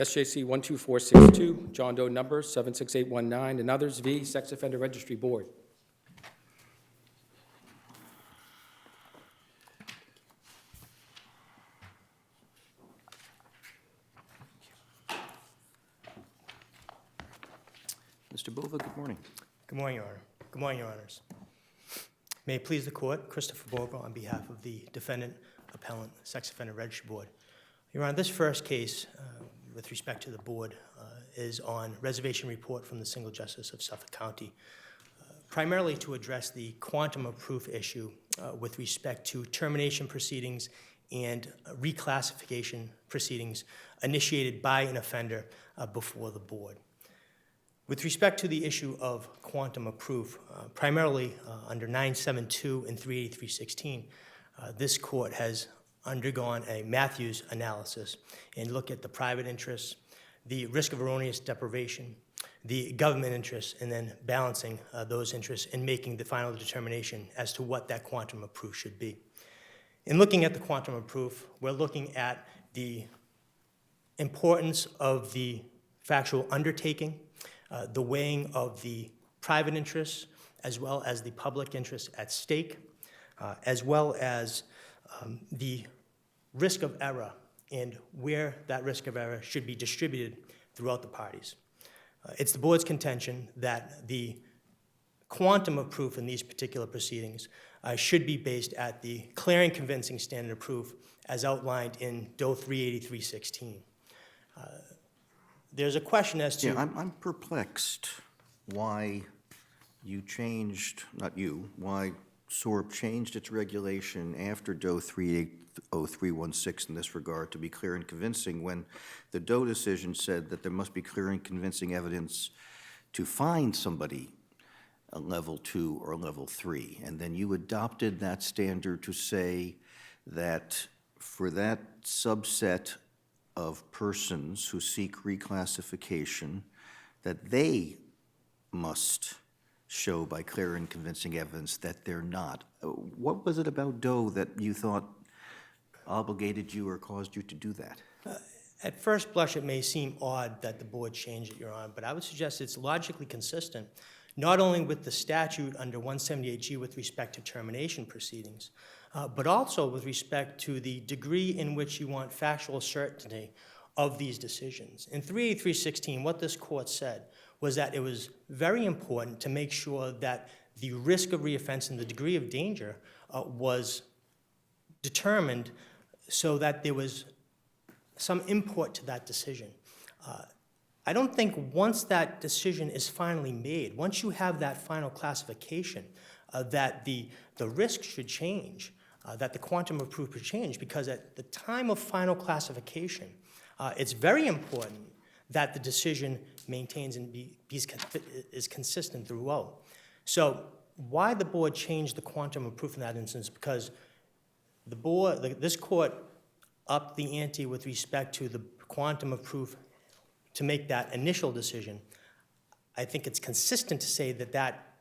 SJC-12462, John Doe number 76819, and others, v. Sex Offender Registry Board. Mr. Bova, good morning. Good morning, Your Honor. Good morning, Your Honors. May it please the Court, Christopher Bova on behalf of the Defendant Appellant Sex Offender Registry Board. Your Honor, this first case, with respect to the Board, is on reservation report from the Single Justice of Suffolk County, primarily to address the quantum of proof issue with respect to termination proceedings and reclassification proceedings initiated by an offender before the Board. With respect to the issue of quantum of proof, primarily under 972 and 383.16, this Court has undergone a Matthews analysis and looked at the private interests, the risk of erroneous deprivation, the government interests, and then balancing those interests and making the final determination as to what that quantum of proof should be. In looking at the quantum of proof, we're looking at the importance of the factual undertaking, the weighing of the private interests, as well as the public interests at stake, as well as the risk of error and where that risk of error should be distributed throughout the parties. It's the Board's contention that the quantum of proof in these particular proceedings should be based at the clear and convincing standard of proof as outlined in Doe 383.16. There's a question as to... Yeah, I'm perplexed why you changed, not you, why SORP changed its regulation after Doe 38316 in this regard to be clear and convincing when the Doe decision said that there must be clear and convincing evidence to find somebody a level 2 or level 3. And then you adopted that standard to say that for that subset of persons who seek reclassification, that they must show by clear and convincing evidence that they're not. What was it about Doe that you thought obligated you or caused you to do that? At first blush, it may seem odd that the Board changed it, Your Honor, but I would suggest it's logically consistent, not only with the statute under 178G with respect to termination proceedings, but also with respect to the degree in which you want factual certainty of these decisions. In 383.16, what this Court said was that it was very important to make sure that the risk of reoffense and the degree of danger was determined so that there was some import to that decision. I don't think once that decision is finally made, once you have that final classification, that the risk should change, that the quantum of proof should change, because at the time of final classification, it's very important that the decision maintains and is consistent throughout. So why the Board changed the quantum of proof in that instance? Because the Board, this Court upped the ante with respect to the quantum of proof to make that initial decision. I think it's consistent to say that that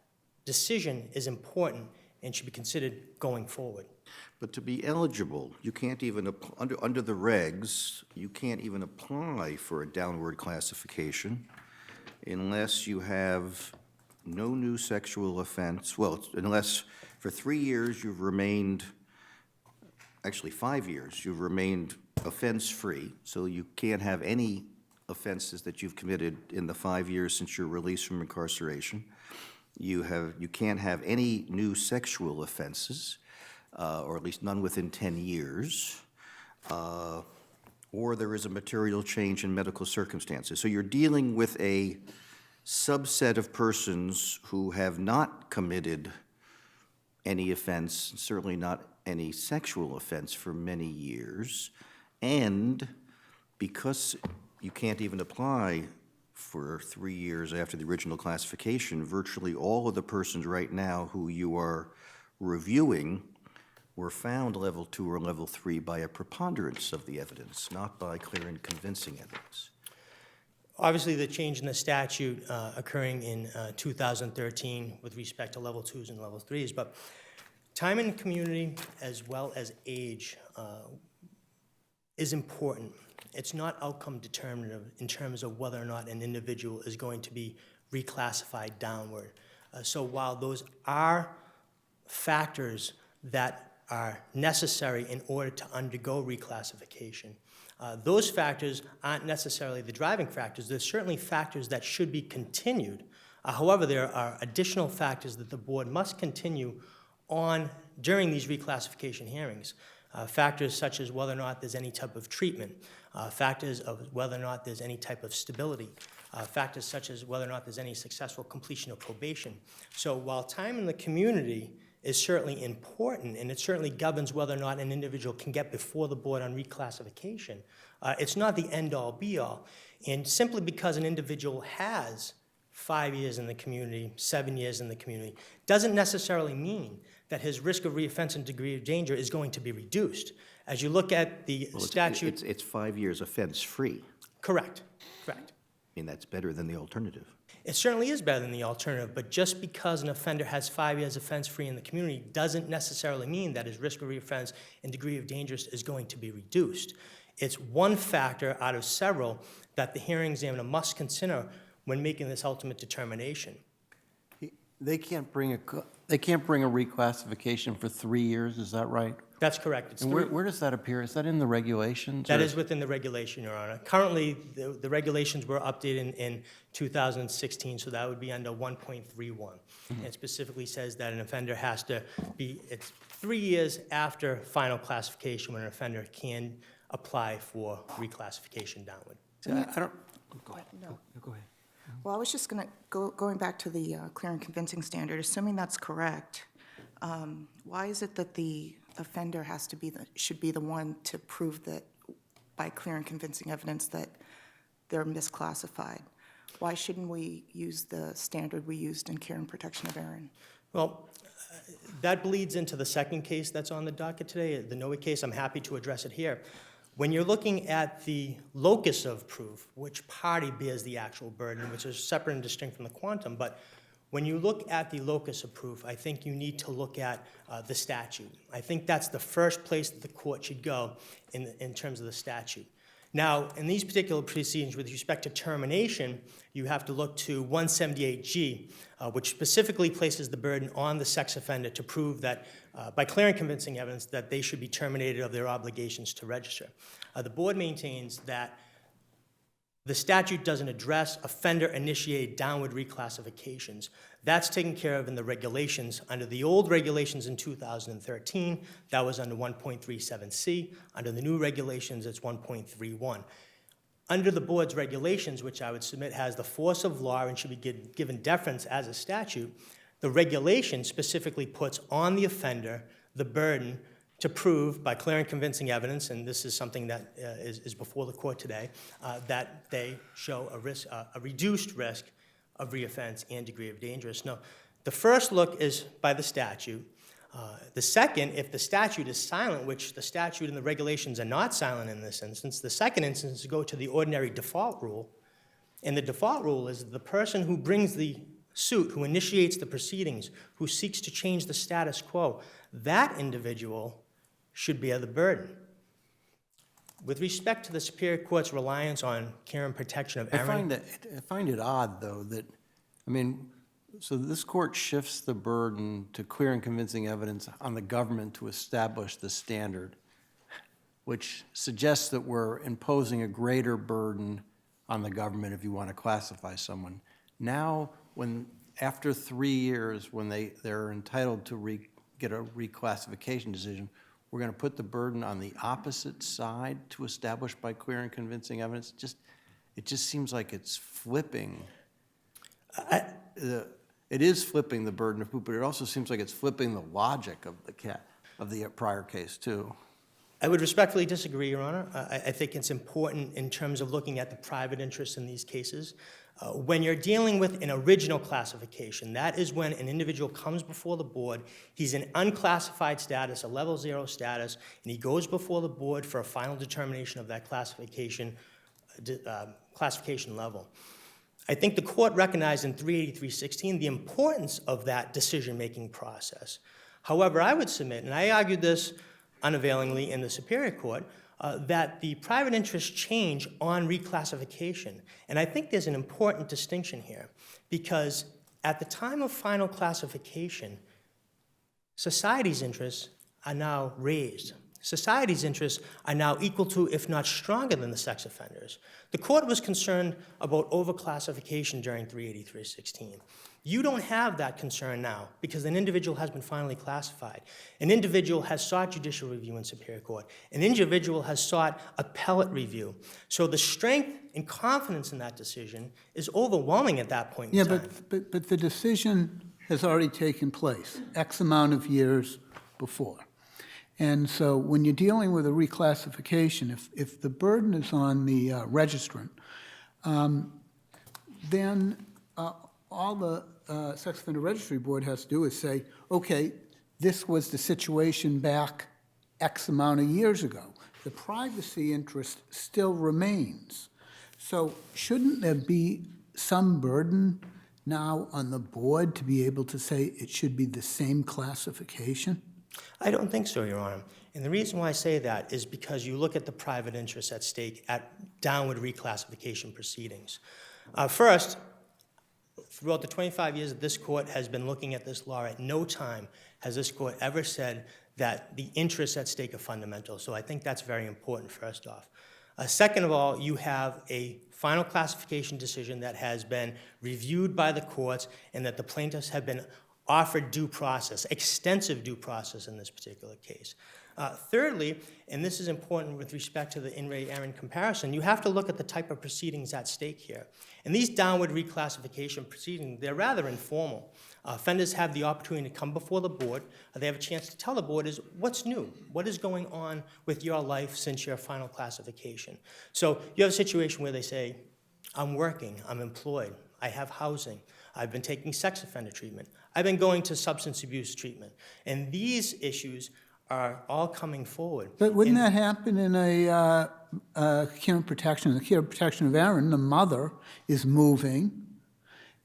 decision is important and should be considered going forward. But to be eligible, you can't even, under the regs, you can't even apply for a downward classification unless you have no new sexual offense, well, unless for 3 years you've remained, actually 5 years, you've remained offense-free, so you can't have any offenses that you've committed in the 5 years since your release from incarceration. You can't have any new sexual offenses, or at least none within 10 years, or there is a material change in medical circumstances. So you're dealing with a subset of persons who have not committed any offense, certainly not any sexual offense for many years, and because you can't even apply for 3 years after the original classification, virtually all of the persons right now who you are reviewing were found level 2 or level 3 by a preponderance of the evidence, not by clear and convincing evidence. Obviously, the change in the statute occurring in 2013 with respect to level 2s and level 3s, but time in the community as well as age is important it's not outcome determinative in terms of whether or not an individual is going to be reclassified downward. So while those are factors that are necessary in order to undergo reclassification, those factors aren't necessarily the driving factors. There's certainly factors that should be continued. However, there are additional factors that the board must continue on during these reclassification hearings. Factors such as whether or not there's any type of treatment, factors of whether or not there's any type of stability, factors such as whether or not there's any successful completion of probation. So while time in the community is certainly important, and it certainly governs whether or not an individual can get before the board on reclassification, it's not the end-all, be-all. And simply because an individual has 5 years in the community, 7 years in the community, doesn't necessarily mean that his risk of reoffense and degree of danger is going to be reduced. As you look at the statute... It's 5 years offense-free. Correct, correct. I mean, that's better than the alternative. It certainly is better than the alternative, but just because an offender has 5 years offense-free in the community doesn't necessarily mean that his risk of reoffense and degree of danger is going to be reduced. It's one factor out of several that the hearing examiner must consider when making this ultimate determination. They can't bring a reclassification for 3 years, is that right? That's correct. It's And where does that appear? Is that in the regulations? That or- is within the regulation, Your Honor. Currently, the regulations were updated in 2016, so that would be under 1.31. And it specifically says that an offender has to be, it's 3 years after final classification when an offender can apply for reclassification downward. I don't, go ahead. No. Go ahead. Well, I was just going to, going back to the clear and convincing standard, assuming that's correct, why is it that the offender has to be should be the one to prove that by clear and convincing evidence that they're misclassified? Why shouldn't we use the standard we used in care and protection of Aaron? Well, that bleeds into the second case that's on the docket today, the Noe case. I'm happy to address it here. When you're looking at the locus of proof, which party bears the actual burden, which is separate and distinct from the quantum, but when you look at the locus of proof, I think you need to look at the statute. I think that's the first place that the court should go in terms of the statute. Now, in these particular proceedings with respect to termination, you have to look to 178G, which specifically places the burden on the sex offender to prove that, by clear and convincing evidence, that they should be terminated of their obligations to register. The board maintains that the statute doesn't address offender-initiated downward reclassifications. That's taken care of in the regulations. Under the old regulations in 2013, that was under 1.37C. Under the new regulations, it's 1.31. Under the board's regulations, which I would submit has the force of law and should be given deference as a statute, the regulation specifically puts on the offender the burden to prove by clear and convincing evidence, and this is something that is before the court today, that they show a reduced risk of reoffense and degree of dangerous. Now, the first look is by the statute. The second, if the statute is silent, which the statute and the regulations are not silent in this instance, the second instance is to go to the ordinary default rule, and the default rule is the person who brings the suit, who initiates the proceedings, who seeks to change the status quo, that individual should bear the burden. With respect to the Superior Court's reliance on care and protection of Aaron... I find it odd, though, that, I mean, so this court shifts the burden to clear and convincing evidence on the government to establish the standard, which suggests that we're imposing a greater burden on the government if you want to classify someone. Now, after 3 years, when they're entitled to get a reclassification decision, we're going to put the burden on the opposite side to establish by clear and convincing evidence. It just seems like it's flipping. It is flipping the burden of proof, but it also seems like it's flipping the logic of the prior case too. I would respectfully disagree, Your Honor. I think it's important in terms of looking at the private interests in these cases. When you're dealing with an original classification, that is when an individual comes before the board, he's in unclassified status, a level 0 status, and he goes before the board for a final determination of that classification level. I think the court recognized in 383.16 the importance of that decision-making process. However, I would submit, and I argued this unavailingly in the Superior Court, that the private interests change on reclassification. And I think there's an important distinction here, because at the time of final classification, society's interests are now raised. Society's interests are now equal to, if not stronger than, the sex offenders. The court was concerned about overclassification during 383.16. You don't have that concern now because an individual has been finally classified. An individual has sought judicial review in Superior Court. An individual has sought appellate review. So the strength and confidence in that decision is overwhelming at that point in time. But the decision has already taken place X amount of years before. And so when you're dealing with a reclassification, if the burden is on the registrant, then all the Sex Offender Registry Board has to do is say, okay, this was the situation back X amount of years ago. The privacy interest still remains. So shouldn't there be some burden now on the board to be able to say it should be the same classification? I don't think so, Your Honor. And the reason why I say that is because you look at the private interests at stake at downward reclassification proceedings. First, throughout the 25 years that this court has been looking at this law, at no time has this court ever said that the interests at stake are fundamental. So I think that's very important, first off. Second of all, you have a final classification decision that has been reviewed by the courts and that the plaintiffs have been offered due process, extensive due process in this particular case. Thirdly, and this is important with respect to the In re Aaron comparison, you have to look at the type of proceedings at stake here. And these downward reclassification proceedings, they're rather informal. Offenders have the opportunity to come before the board. They have a chance to tell the board is what's new, what is going on with your life since your final classification. So you have a situation where they say, I'm working, I'm employed, I have housing, I've been taking sex offender treatment, I've been going to substance abuse treatment. And these issues are all coming forward. But wouldn't that happen in a care and protection? The care and protection of Aaron, the mother, is moving,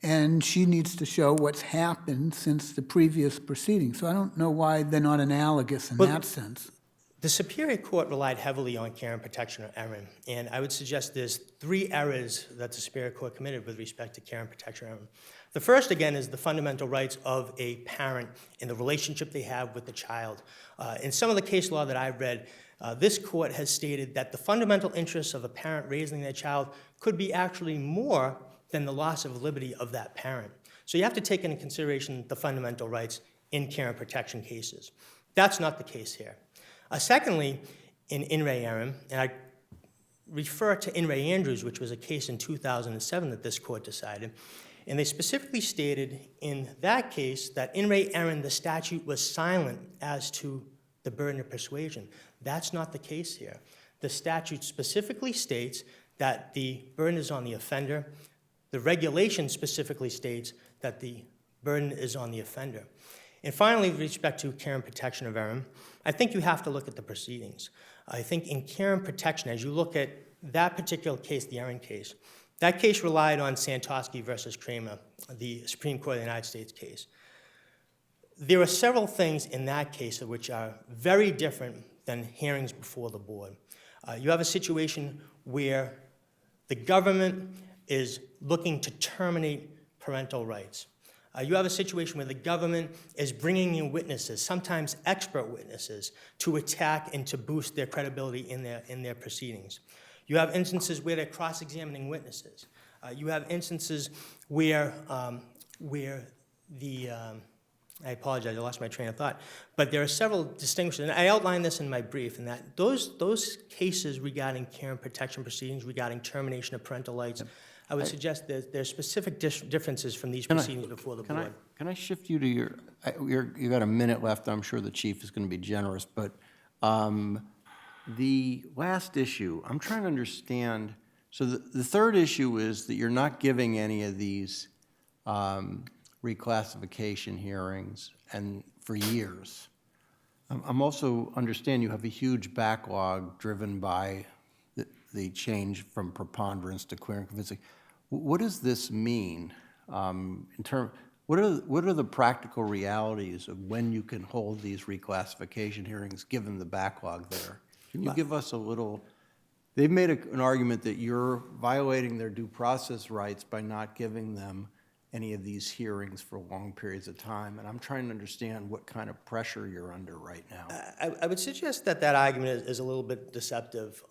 and she needs to show what's happened since the previous proceeding. So I don't know why they're not analogous in that sense. The Superior Court relied heavily on care and protection of Aaron, and I would suggest there's 3 errors that the Superior Court committed with respect to care and protection of Aaron. The first, again, is the fundamental rights of a parent and the relationship they have with the child. In some of the case law that I've read, this court has stated that the fundamental interests of a parent raising their child could be actually more than the loss of liberty of that parent. So you have to take into consideration the fundamental rights in care and protection cases. That's not the case here. Secondly, in re Aaron, and I refer to In re Andrews, which was a case in 2007 that this court decided, and they specifically stated in that case that in re Aaron, the statute was silent as to the burden of persuasion. That's not the case here. The statute specifically states that the burden is on the offender. The regulation specifically states that the burden is on the offender. And finally, with respect to care and protection of Aaron, I think you have to look at the proceedings. I think in care and protection, as you look at that particular case, the Aaron case, that case relied on Santosky versus Kramer, the Supreme Court of the United States case. There are several things in that case which are very different than hearings before the board. You have a situation where the government is looking to terminate parental rights. You have a situation where the government is bringing in witnesses, sometimes expert witnesses, to attack and to boost their credibility in their proceedings. You have instances where they're cross-examining witnesses. You have instances where I apologize, I lost my train of thought, but there are several distinctions, and I outlined this in my brief, in that those cases regarding care and protection proceedings, regarding termination of parental rights, I would suggest that there are specific differences from these proceedings before the board. Can I shift you to you got a minute left, I'm sure the chief is going to be generous, but the last issue, I'm trying to understand, so the third issue is that you're not giving any of these reclassification hearings and for years. I'm also understand you have a huge backlog driven by the change from preponderance to clear and convincing. What does this mean in terms? What are the practical realities of when you can hold these reclassification hearings, given the backlog there? Can you give us a little, they've made an argument that you're violating their due process rights by not giving them any of these hearings for long periods of time, and I'm trying to understand what kind of pressure you're under right now. I would suggest that that argument is a little bit deceptive.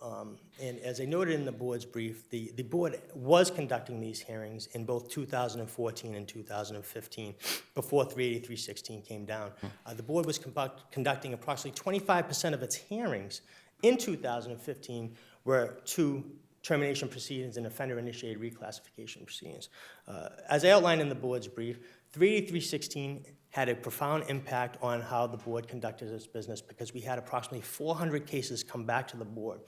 And as I noted in the board's brief, the board was conducting these hearings in both 2014 and 2015, before 38316 came down. The board was conducting approximately 25% of its hearings in 2015 were to termination proceedings and offender-initiated reclassification proceedings. As I outlined in the board's brief, 38316 had a profound impact on how the board conducted its business because we had approximately 400 cases come back to the board.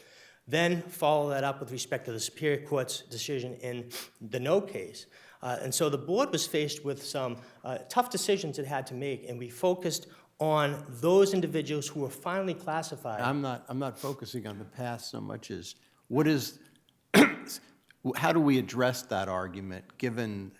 Then follow that up with respect to the Superior Court's decision in the no case. And so the board was faced with some tough decisions it had to make, and we focused on those individuals who were finally classified. I'm not focusing on the past so much as how do we address that argument, given,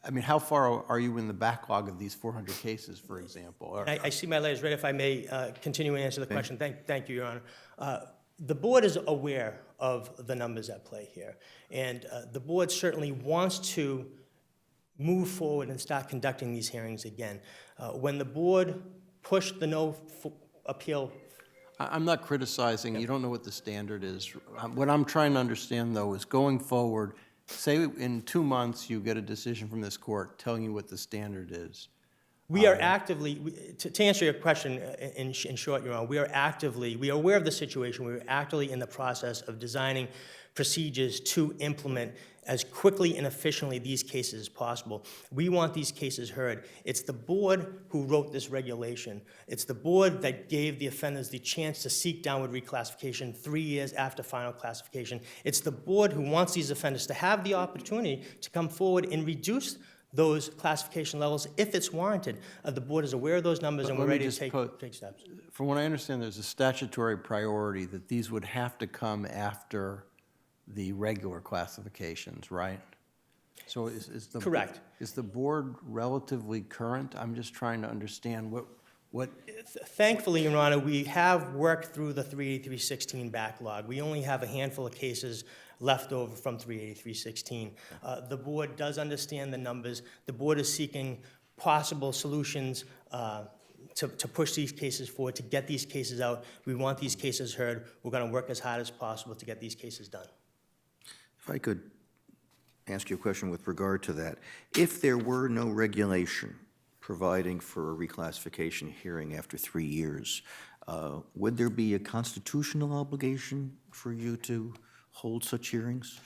I mean, how far are you in the backlog of these 400 cases, for example? I see my light is red. If I may continue and answer the question. Thank you, Your Honor. The board is aware of the numbers at play here, and the board certainly wants to move forward and start conducting these hearings again. When the board pushed the no appeal. I'm not criticizing, you don't know what the standard is. What I'm trying to understand, though, is going forward, say in 2 months you get a decision from this court telling you what the standard is. We are actively, to answer your question in short, Your Honor, we are aware of the situation. We are actively in the process of designing procedures to implement as quickly and efficiently these cases as possible. We want these cases heard. It's the board who wrote this regulation. It's the board that gave the offenders the chance to seek downward reclassification 3 years after final classification. It's the board who wants these offenders to have the opportunity to come forward and reduce those classification levels if it's warranted. The board is aware of those numbers, and we're ready to take steps. From what I understand, there's a statutory priority that these would have to come after the regular classifications, right? So is the Correct. Is the board relatively current? I'm just trying to understand what. Thankfully, Your Honor, we have worked through the 38316 backlog. We only have a handful of cases left over from 38316. The board does understand the numbers. The board is seeking possible solutions to push these cases forward, to get these cases out. We want these cases heard. We're going to work as hard as possible to get these cases done. If I could ask you a question with regard to that. If there were no regulation providing for a reclassification hearing after 3 years, would there be a constitutional obligation for you to hold such hearings?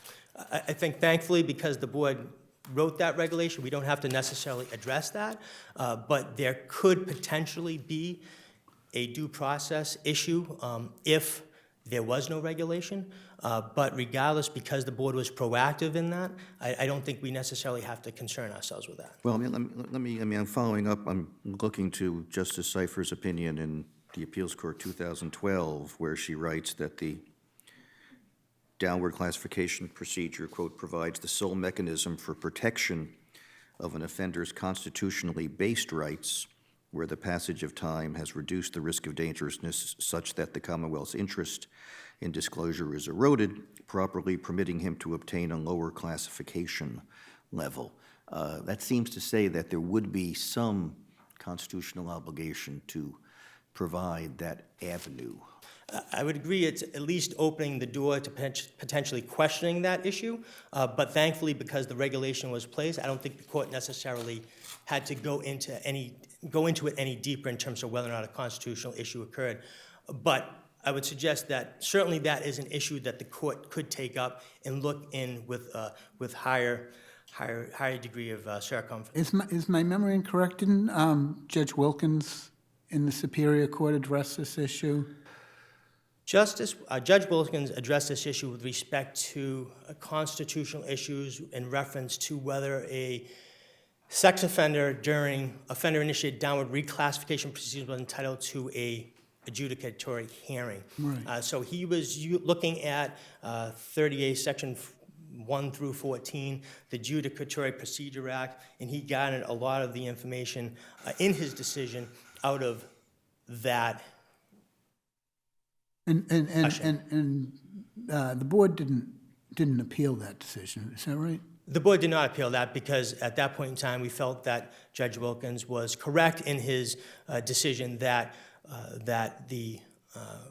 I think thankfully, because the board wrote that regulation, we don't have to necessarily address that, but there could potentially be a due process issue if there was no regulation. But regardless, because the board was proactive in that, I don't think we necessarily have to concern ourselves with that. Well, I'm following up. I'm looking to Justice Cipher's opinion in the Appeals Court 2012, where she writes that the downward classification procedure, quote, provides the sole mechanism for protection of an offender's constitutionally based rights where the passage of time has reduced the risk of dangerousness such that the Commonwealth's interest in disclosure is eroded, properly permitting him to obtain a lower classification level. That seems to say that there would be some constitutional obligation to provide that avenue. I would agree it's at least opening the door to potentially questioning that issue, but thankfully, because the regulation was placed, I don't think the court necessarily had to go into it any deeper in terms of whether or not a constitutional issue occurred. But I would suggest that certainly that is an issue that the court could take up and look in with higher degree of circumference. Is my memory incorrect? Didn't Judge Wilkins in the Superior Court address this issue? Judge Wilkins addressed this issue with respect to constitutional issues in reference to whether a sex offender during offender-initiated downward reclassification proceedings was entitled to a adjudicatory hearing. Right. So he was looking at 38 Section 1 through 14, the Adjudicatory Procedure Act, and he garnered a lot of the information in his decision out of that. And the board didn't appeal that decision, is that right? The board did not appeal that because at that point in time, we felt that Judge Wilkins was correct in his decision that the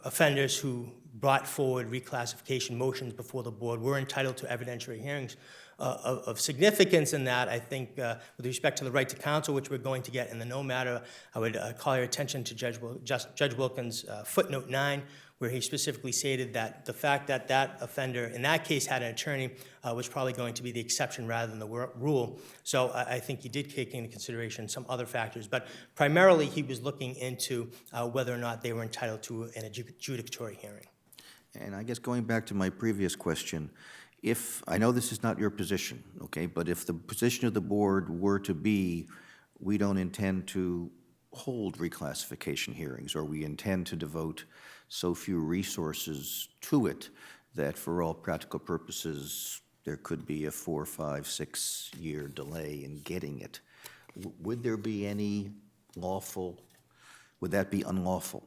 offenders who brought forward reclassification motions before the board were entitled to evidentiary hearings of significance in that. I think with respect to the right to counsel, which we're going to get in the no matter, I would call your attention to Judge Wilkins' footnote 9, where he specifically stated that the fact that that offender in that case had an attorney was probably going to be the exception rather than the rule. So I think he did take into consideration some other factors, but primarily he was looking into whether or not they were entitled to an adjudicatory hearing. And I guess going back to my previous question, if, I know this is not your position, okay, but if the position of the board were to be, we don't intend to hold reclassification hearings, or we intend to devote so few resources to it that for all practical purposes, there could be a 4, 5, 6 year delay in getting it, would there be any lawful, would that be unlawful?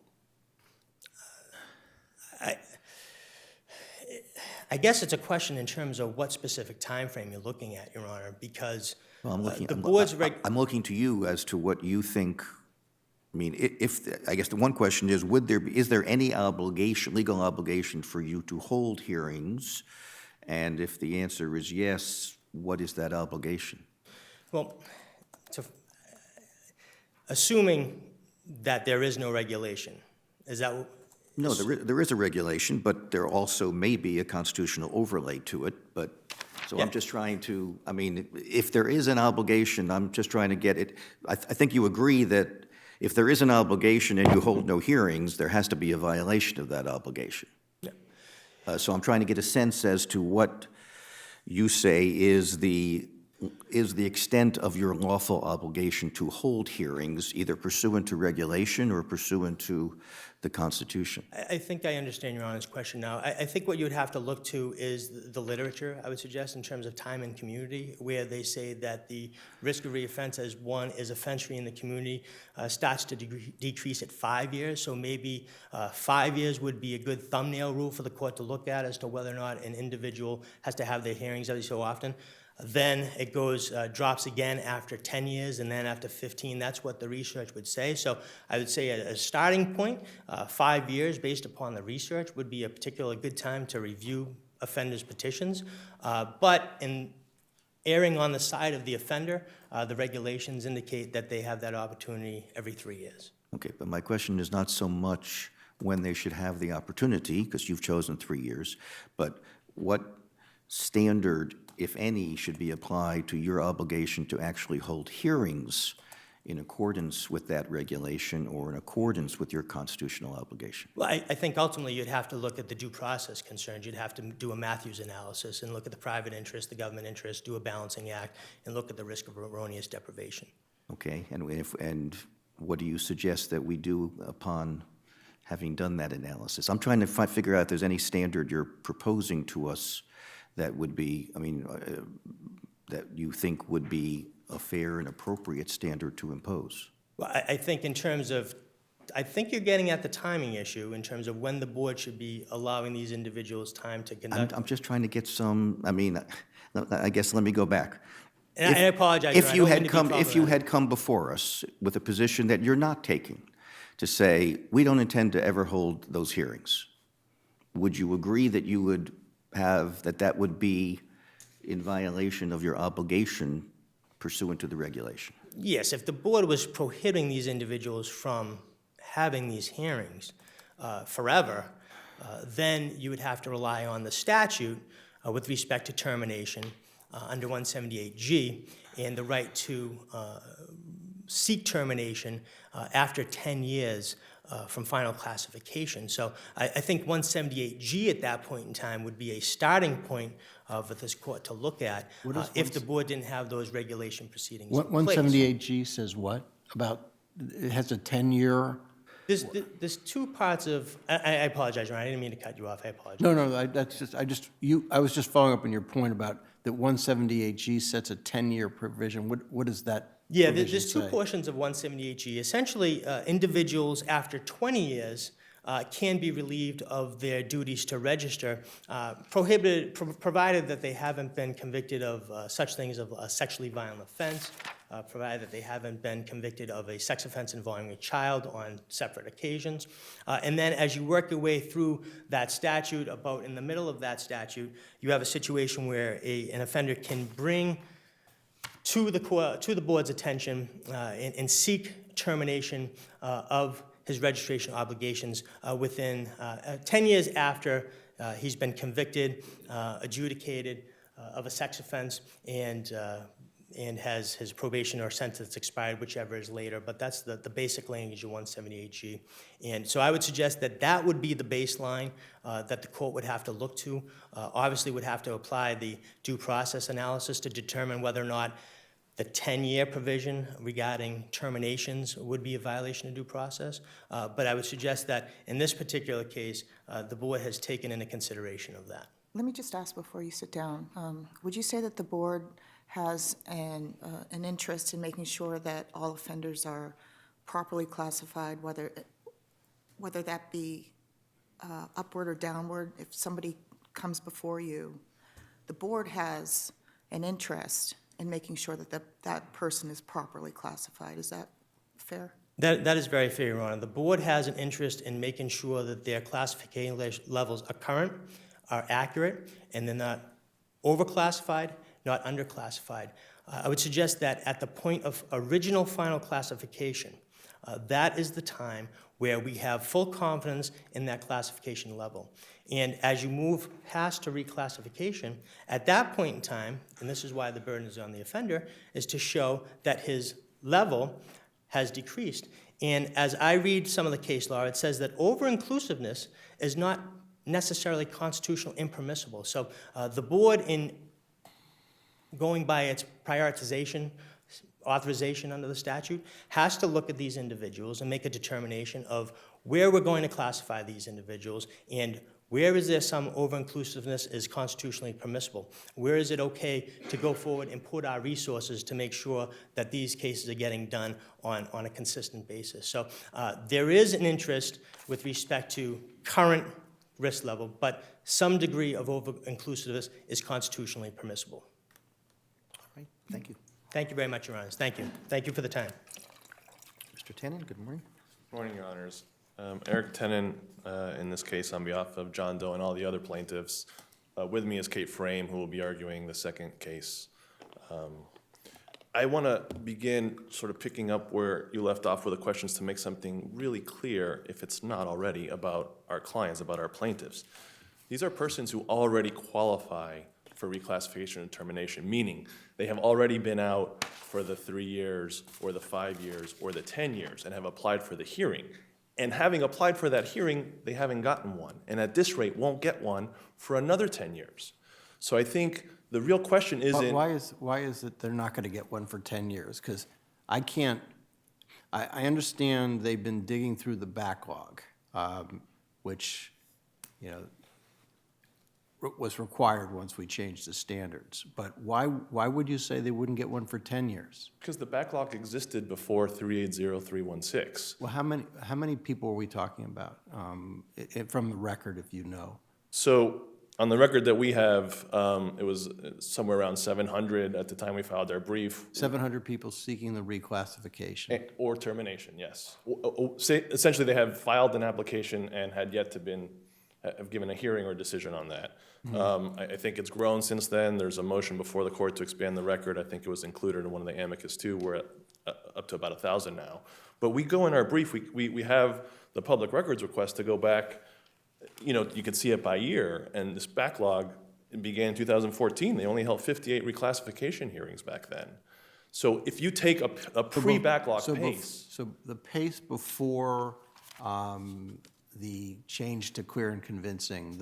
I guess it's a question in terms of what specific time frame you're looking at, Your Honor, because Well, I'm looking to you as to what you think. I mean, I guess the one question is, is there any obligation, legal obligation for you to hold hearings? And if the answer is yes, what is that obligation? Well, assuming that there is no regulation, is that? No, there is a regulation, but there also may be a constitutional overlay to it. But so I'm just trying to, I mean, if there is an obligation, I'm just trying to get it. I think you agree that if there is an obligation and you hold no hearings, there has to be a violation of that obligation. Yeah. So I'm trying to get a sense as to what you say is the extent of your lawful obligation to hold hearings, either pursuant to regulation or pursuant to the Constitution. I think I understand Your Honor's question now. I think what you would have to look to is the literature, I would suggest, in terms of time and community, where they say that the risk of reoffense as one is offense-free in the community starts to decrease at 5 years. So maybe 5 years would be a good thumbnail rule for the court to look at as to whether or not an individual has to have their hearings every so often. Then it drops again after 10 years, and then after 15. That's what the research would say. So I would say a starting point, 5 years based upon the research would be a particularly good time to review offenders' petitions. But in erring on the side of the offender, the regulations indicate that they have that opportunity every 3 years. Okay, but my question is not so much when they should have the opportunity, because you've chosen 3 years, but what standard, if any, should be applied to your obligation to actually hold hearings in accordance with that regulation or in accordance with your constitutional obligation? Well, I think ultimately you'd have to look at the due process concerns. You'd have to do a Matthews analysis and look at the private interest, the government interest, do a balancing act, and look at the risk of erroneous deprivation. Okay, and what do you suggest that we do upon having done that analysis? I'm trying to figure out if there's any standard you're proposing to us that would be, that you think would be a fair and appropriate standard to impose. Well, I think in terms of, I think you're getting at the timing issue in terms of when the board should be allowing these individuals time to conduct. I'm just trying to get some, I guess let me go back. And I apologize. If you had come before us with a position that you're not taking, to say, we don't intend to ever hold those hearings, would you agree that you would that would be in violation of your obligation pursuant to the regulation? Yes, if the board was prohibiting these individuals from having these hearings forever, then you would have to rely on the statute with respect to termination under 178G and the right to seek termination after 10 years from final classification. So I think 178G at that point in time would be a starting point for this court to look at if the board didn't have those regulation proceedings in place. 178G says what? About, it has a 10-year? There's two parts of, I apologize, Ron, I didn't mean to cut you off, I apologize. No, I was just following up on your point about that 178G sets a 10-year provision. What does that Yeah, provision there's two say? portions of 178G. Essentially, individuals after 20 years can be relieved of their duties to register, provided that they haven't been convicted of such things as a sexually violent offense, provided that they haven't been convicted of a sex offense involving a child on separate occasions. And then as you work your way through that statute, about in the middle of that statute, you have a situation where an offender can bring to the board's attention and seek termination of his registration obligations within 10 years after he's been convicted, adjudicated of a sex offense, and has his probation or sentence expired, whichever is later. But that's the basic language of 178G. And so I would suggest that that would be the baseline that the court would have to look to. Obviously would have to apply the due process analysis to determine whether or not the 10-year provision regarding terminations would be a violation of due process. But I would suggest that in this particular case, the board has taken into consideration of that. Let me just ask before you sit down, would you say that the board has an interest in making sure that all offenders are properly classified, whether that be upward or downward? If somebody comes before you, the board has an interest in making sure that that person is properly classified. Is that fair? That is very fair, Your Honor. The board has an interest in making sure that their classification levels are current, are accurate, and they're not overclassified, not underclassified. I would suggest that at the point of original final classification, that is the time where we have full confidence in that classification level. And as you move past to reclassification, at that point in time, and this is why the burden is on the offender, is to show that his level has decreased. And as I read some of the case law, it says that over-inclusiveness is not necessarily constitutional impermissible. So the board, in going by its prioritization, authorization under the statute, has to look at these individuals and make a determination of where we're going to classify these individuals and where is there some over-inclusiveness is constitutionally permissible. Where is it okay to go forward and put our resources to make sure that these cases are getting done on a consistent basis. So there is an interest with respect to current risk level, but some degree of over-inclusiveness is constitutionally permissible. All right, thank you. Thank you very much, Your Honors. Thank you. Thank you for the time. Mr. Tannen, good morning. Good morning, Your Honors. Eric Tennant, in this case, on behalf of John Doe and all the other plaintiffs. With me is Kate Frame, who will be arguing the second case. I want to begin sort of picking up where you left off with the questions to make something really clear, if it's not already, about our clients, about our plaintiffs. These are persons who already qualify for reclassification and termination, meaning they have already been out for the 3 years or the 5 years or the 10 years and have applied for the hearing. And having applied for that hearing, they haven't gotten one. And at this rate, won't get one for another 10 years. So I think the real question But isn't... why is it they're not going to get one for 10 years? Because I can't, I understand they've been digging through the backlog, which, you know, was required once we changed the standards. But why would you say they wouldn't get one for 10 years? Because the backlog existed before 380316. Well, how many people are we talking about, from the record, if you know? So on the record that we have, it was somewhere around 700 at the time we filed our brief. 700 people seeking the reclassification. Or termination, yes. Essentially, they have filed an application and had yet to have given a hearing or decision on that. I think it's grown since then. There's a motion before the court to expand the record. I think it was included in one of the amicus too. We're at, up to about 1,000 now. But we go in our brief, we have the public records request to go back, you know, you can see it by year, and this backlog began in 2014. They only held 58 reclassification hearings back then. So if you take a pre-backlog pace. So the pace before the change to clear and convincing,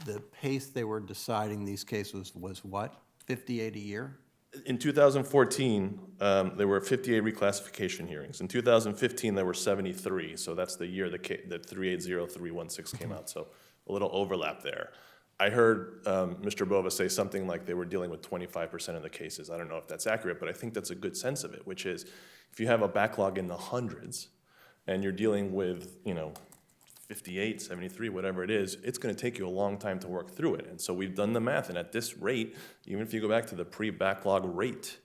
the pace they were deciding these cases was what, 58 a year? In 2014, there were 58 reclassification hearings. In 2015, there were 73, so that's the year that 380316 came out, so a little overlap there. I heard Mr. Bova say something like they were dealing with 25% of the cases. I don't know if that's accurate, but I think that's a good sense of it, which is if you have a backlog in the hundreds and you're dealing with, you know, 58, 73, whatever it is, it's going to take you a long time to work through it. And so we've done the math, and at this rate, even if you go back to the pre-backlog rate,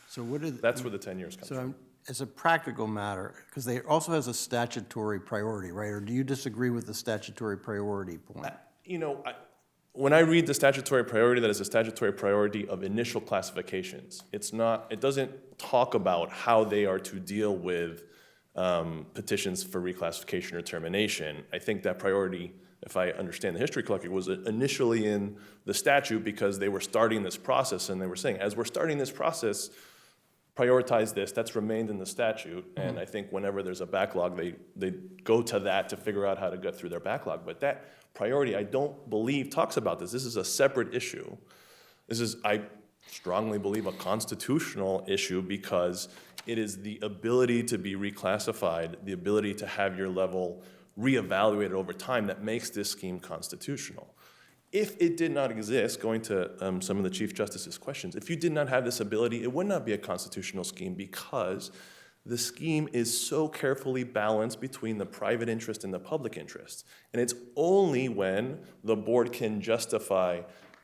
So what are, that's where the 10 years comes so from. as a practical matter, because they also has a statutory priority, right? Or do you disagree with the statutory priority point? You know, when I read the statutory priority, that is a statutory priority of initial classifications. It's not, it doesn't talk about how they are to deal with petitions for reclassification or termination. I think that priority, if I understand the history correctly, was initially in the statute because they were starting this process, and they were saying, as we're starting this process, prioritize this. That's remained in the statute, and I think whenever there's a backlog, they go to that to figure out how to get through their backlog. But that priority, I don't believe, talks about this. This is a separate issue. This is, I strongly believe, a constitutional issue because it is the ability to be reclassified, the ability to have your level reevaluated over time that makes this scheme constitutional. If it did not exist, going to some of the Chief Justice's questions, if you did not have this ability, it would not be a constitutional scheme because the scheme is so carefully balanced between the private interest and the public interest. And it's only when the board can justify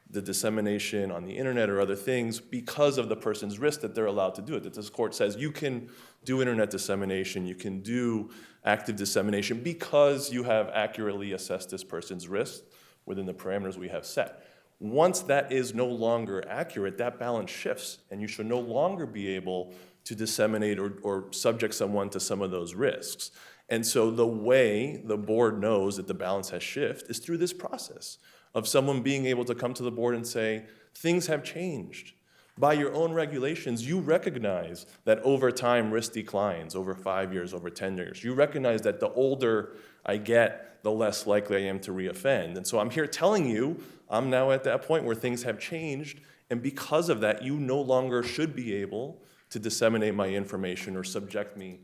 the dissemination on the internet or other things because of the person's risk that they're allowed to do it. That this court says you can do internet dissemination, you can do active dissemination because you have accurately assessed this person's risk within the parameters we have set. Once that is no longer accurate, that balance shifts, and you should no longer be able to disseminate or subject someone to some of those risks. And so the way the board knows that the balance has shifted is through this process of someone being able to come to the board and say, things have changed. By your own regulations, you recognize that over time risk declines, over 5 years, over 10 years. You recognize that the older I get, the less likely I am to reoffend. And so I'm here telling you, I'm now at that point where things have changed, and because of that, you no longer should be able to disseminate my information or subject me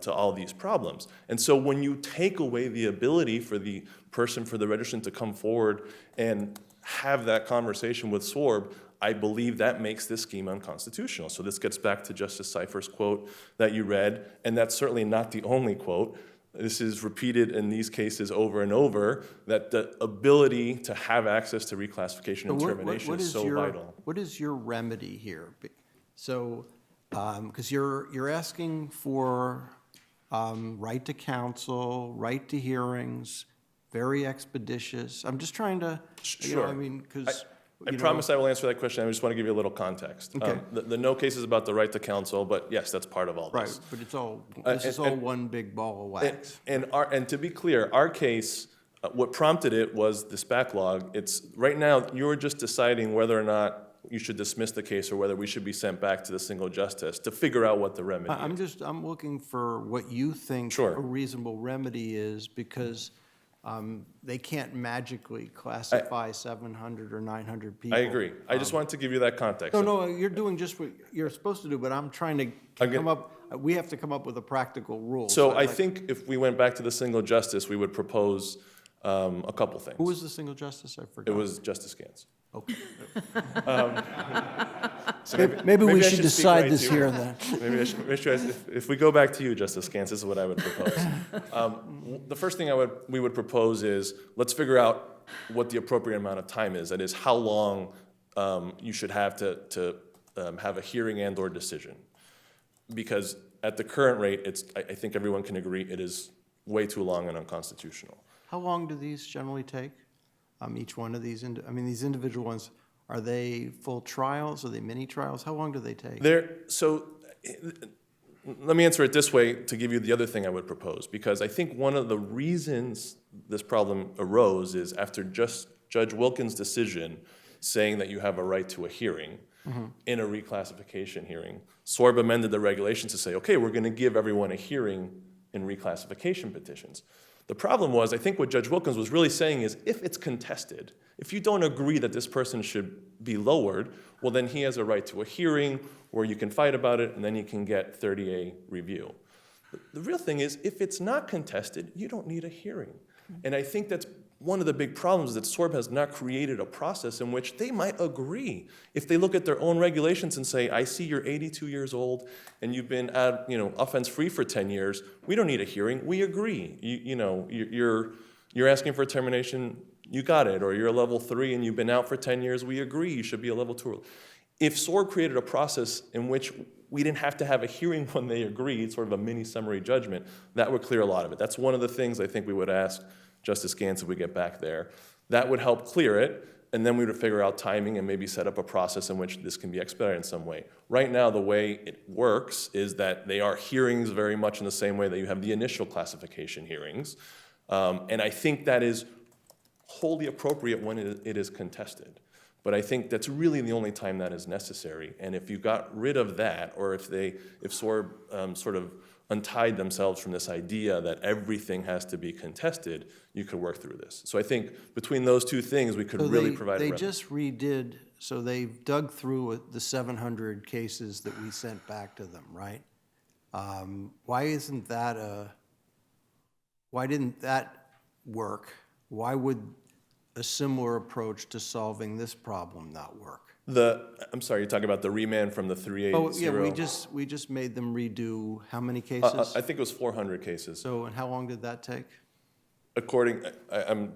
to all these problems. And so when you take away the ability for the person, for the registrant to come forward and have that conversation with SORB, I believe that makes this scheme unconstitutional. So this gets back to Justice Seifer's quote that you read, and that's certainly not the only quote. This is repeated in these cases over and over, that the ability to have access to reclassification and termination is so vital. What is your remedy here? So, because you're asking for right to counsel, right to hearings, very expeditious. I'm just trying to, Sure. I mean, because I promise I will answer that question. I just want to give you a little context. Okay. The no case is about the right to counsel, but yes, that's part of all right, this. but it's all, this is all one big ball of wax. And to be clear, our case, what prompted it was this backlog. It's right now you're just deciding whether or not you should dismiss the case or whether we should be sent back to the single justice to figure out what the remedy is. I'm looking for what you think Sure. a reasonable remedy is, because they can't magically classify 700 or 900 people. I agree. I just wanted to give you that context. No, you're doing just what you're supposed to do, but I'm trying to come up, we have to come up with a practical rule. So I'd I like- think if we went back to the single justice, we would propose a couple things. Who was the single justice? I forgot. It was Justice Gantz. Okay. So Maybe we I should speak decide right this to- here then. Maybe I should, if we go back to you, Justice Gantz, this is what I would propose. The first thing we would propose is, let's figure out what the appropriate amount of time is. That is, how long you should have to have a hearing and/or decision. Because at the current rate, I think everyone can agree, it is way too long and unconstitutional. How long do these generally take? Each one of these, these individual ones, are they full trials? Are they mini trials? How long do they take? Let me answer it this way to give you the other thing I would propose, because I think one of the reasons this problem arose is after Judge Wilkins' decision saying that you have a right to a hearing in a reclassification hearing, SORB amended the regulations to say, okay, we're going to give everyone a hearing in reclassification petitions. The problem was, I think what Judge Wilkins was really saying is, if it's contested, if you don't agree that this person should be lowered, well, then he has a right to a hearing where you can fight about it, and then you can get 30A review. The real thing is, if it's not contested, you don't need a hearing. And I think that's one of the big problems is that SORB has not created a process in which they might agree. If they look at their own regulations and say, I see you're 82 years old and you've been offense-free for 10 years, we don't need a hearing, we agree. You're asking for a termination, you got it, or you're a level 3 and you've been out for 10 years, we agree, you should be a level 2. If SORB created a process in which we didn't have to have a hearing when they agreed, sort of a mini summary judgment, that would clear a lot of it. That's one of the things I think we would ask Justice Gantz if we get back there. That would help clear it, and then we would figure out timing and maybe set up a process in which this can be expedited in some way. Right now, the way it works is that they are hearings very much in the same way that you have the initial classification hearings, and I think that is wholly appropriate when it is contested. But I think that's really the only time that is necessary, and if you got rid of that, or if SORB sort of untied themselves from this idea that everything has to be contested, you could work through this. So I think between those two things, we could really provide a They remedy. just redid, so they've dug through the 700 cases that we sent back to them, right? Why didn't that work? Why would a similar approach to solving this problem not work? I'm sorry, you're talking about the remand from the 380? Oh, yeah, we just made them redo how many cases? I think it was 400 cases. So, and how long did that take?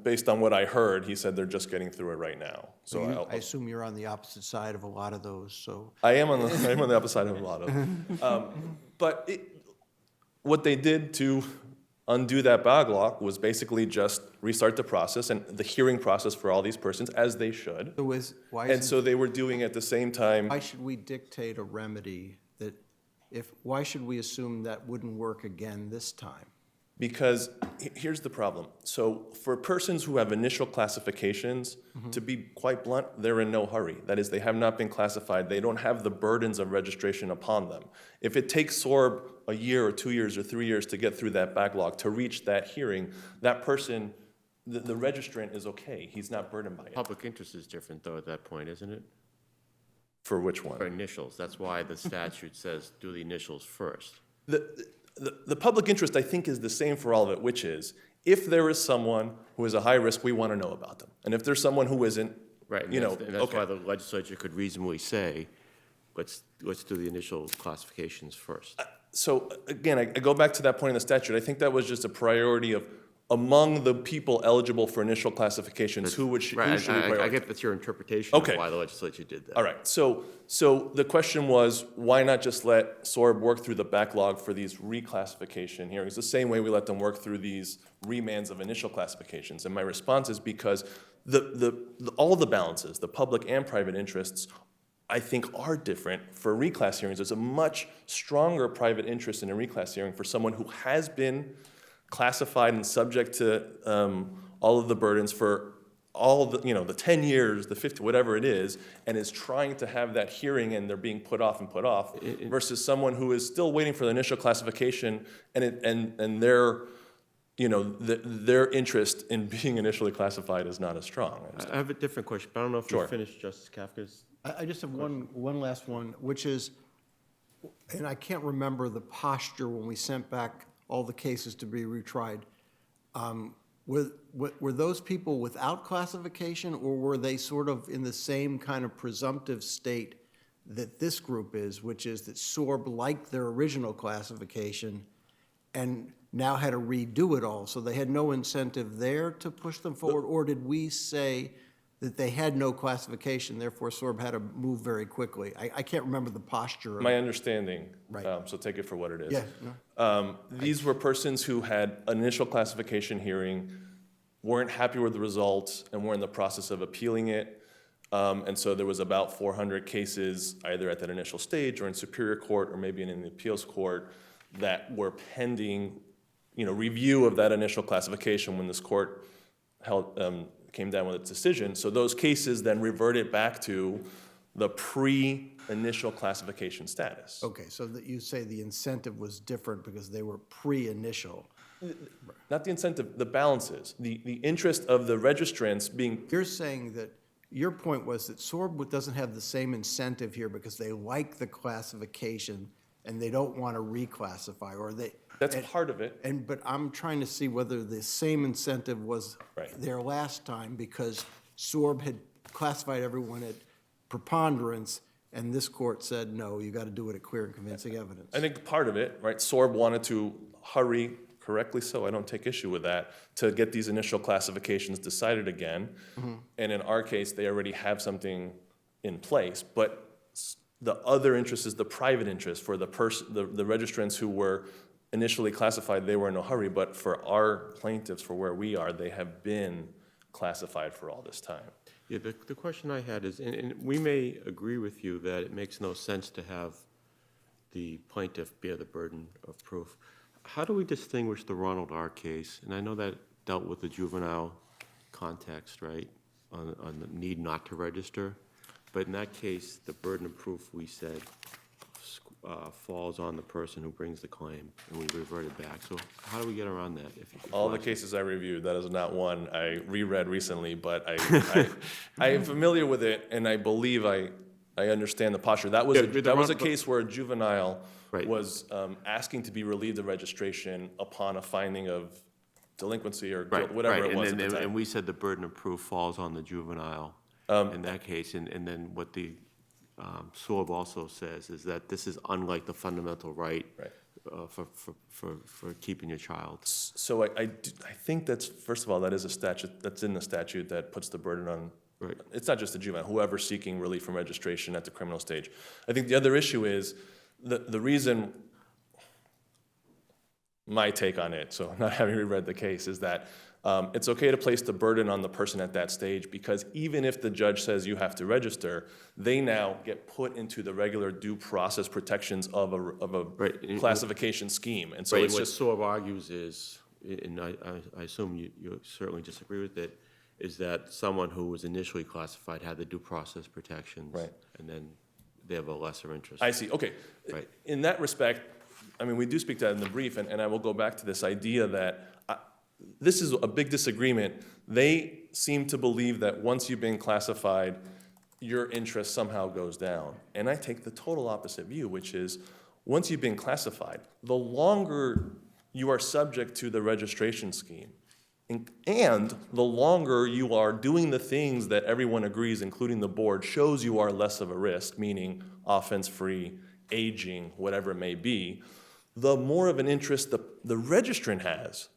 Based on what I heard, he said they're just getting through it right now. So I assume you're on the opposite side of a lot of those, so. I am on the opposite side of a lot of them. But what they did to undo that backlog was basically just restart the process and the hearing process for all these persons, as they should. And so they were doing at the same time. Why should we dictate a remedy that why should we assume that wouldn't work again this time? Because here's the problem. So for persons who have initial classifications, to be quite blunt, they're in no hurry. That is, they have not been classified. They don't have the burdens of registration upon them. If it takes SORB a year or 2 years or 3 years to get through that backlog, to reach that hearing, that person, the registrant is okay. He's not burdened by it. Public interest is different, though, at that point, isn't it? For which one? For initials. That's why the statute says do the initials first. The public interest, I think, is the same for all of it, which is, if there is someone who is a high risk, we want to know about them. And if there's someone who isn't, Right, and that's why the legislature could reasonably say, let's do the initial classifications first. So again, I go back to that point in the statute. I think that was just a priority of, among the people eligible for initial classifications, who should we prioritize? I get that's your interpretation Okay. of why the legislature did that. All right, so the question was, why not just let SORB work through the backlog for these reclassification hearings, the same way we let them work through these remands of initial classifications? And my response is because all the balances, the public and private interests, I think are different for reclass hearings. There's a much stronger private interest in a reclass hearing for someone who has been classified and subject to all of the burdens for all of the 10 years, the 50, whatever it is, and is trying to have that hearing and they're being put off, versus someone who is still waiting for the initial classification and their interest in being initially classified is not as strong. I have a different question, but I don't know if Sure. you finished Justice Kafka's. I just have one last one, which is, and I can't remember the posture when we sent back all the cases to be retried. Were those people without classification, or were they sort of in the same kind of presumptive state that this group is, which is that SORB liked their original classification and now had to redo it all, so they had no incentive there to push them forward? Or did we say that they had no classification, therefore SORB had to move very quickly? I can't remember the posture of My understanding, Right. So take it for what it is. Yeah, no. These were persons who had an initial classification hearing, weren't happy with the results, and were in the process of appealing it. And so there was about 400 cases, either at that initial stage or in Superior Court or maybe in the appeals court, that were pending, review of that initial classification when this court came down with its decision. So those cases then reverted back to the pre-initial classification status. Okay, so that you say the incentive was different because they were pre-initial. Not the incentive, the balances, the interest of the registrants being. You're saying that your point was that SORB doesn't have the same incentive here because they like the classification and they don't want to reclassify, or they. That's part of it. But I'm trying to see whether the same incentive was Right. there last time, because SORB had classified everyone at preponderance, and this court said, no, you got to do it at clear and convincing evidence. I think part of it, right, SORB wanted to hurry, correctly so, I don't take issue with that, to get these initial classifications decided again. And in our case, they already have something in place, but the other interest is the private interest for the registrants who were initially classified. They were in no hurry, but for our plaintiffs, for where we are, they have been classified for all this time. Yeah, the question I had is, and we may agree with you that it makes no sense to have the plaintiff bear the burden of proof. How do we distinguish the Ronald R. case? And I know that dealt with the juvenile context, right, on the need not to register. But in that case, the burden of proof, we said, falls on the person who brings the claim, and we reverted back. So how do we get around that? All the cases I reviewed, that is not one I reread recently, but I am familiar with it, and I believe I understand the posture. That was a case where a juvenile Right. was asking to be relieved of registration upon a finding of delinquency or guilt, whatever it was at the time. And we said the burden of proof falls on the juvenile in that case. And then what the SORB also says is that this is unlike the fundamental right for keeping your child. So I think that's, first of all, that is a statute, that's in the statute that puts the burden on, Right. It's not just the juvenile, whoever's seeking relief from registration at the criminal stage. I think the other issue is, the reason, my take on it, so not having reread the case, is that it's okay to place the burden on the person at that stage, because even if the judge says you have to register, they now get put into the regular due process protections of a Right. classification scheme. And so Right, it's what just, SORB argues is, and I assume you certainly disagree with it, is that someone who was initially classified had the due process protections. Right. And then they have a lesser interest. I see, okay. Right. In that respect, I mean, we do speak to that in the brief, and I will go back to this idea that this is a big disagreement. They seem to believe that once you've been classified, your interest somehow goes down. And I take the total opposite view, which is once you've been classified, the longer you are subject to the registration scheme, and the longer you are doing the things that everyone agrees, including the board, shows you are less of a risk, meaning offense-free, aging, whatever it may be, the more of an interest the registrant has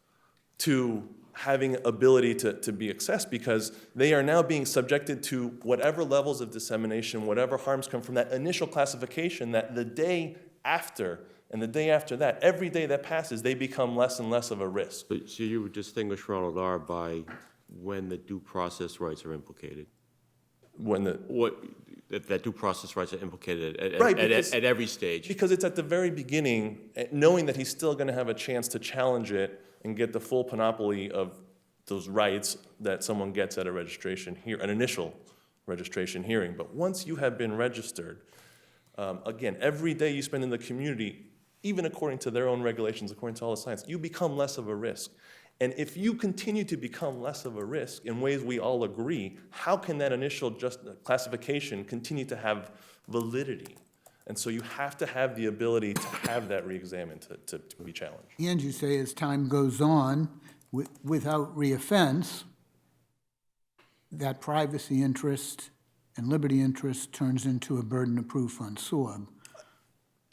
to having ability to be accessed, because they are now being subjected to whatever levels of dissemination, whatever harms come from that initial classification, that the day after and the day after that, every day that passes, they become less and less of a risk. So you would distinguish Ronald R. by when the due process rights are implicated? When the That due process rights are implicated Right, at every stage? Because it's at the very beginning, knowing that he's still going to have a chance to challenge it and get the full panoply of those rights that someone gets at a registration an initial registration hearing. But once you have been registered, again, every day you spend in the community, even according to their own regulations, according to all the science, you become less of a risk. And if you continue to become less of a risk in ways we all agree, how can that initial classification continue to have validity? And so you have to have the ability to have that reexamined to be challenged. And you say as time goes on, without reoffense, that privacy interest and liberty interest turns into a burden of proof on SORB.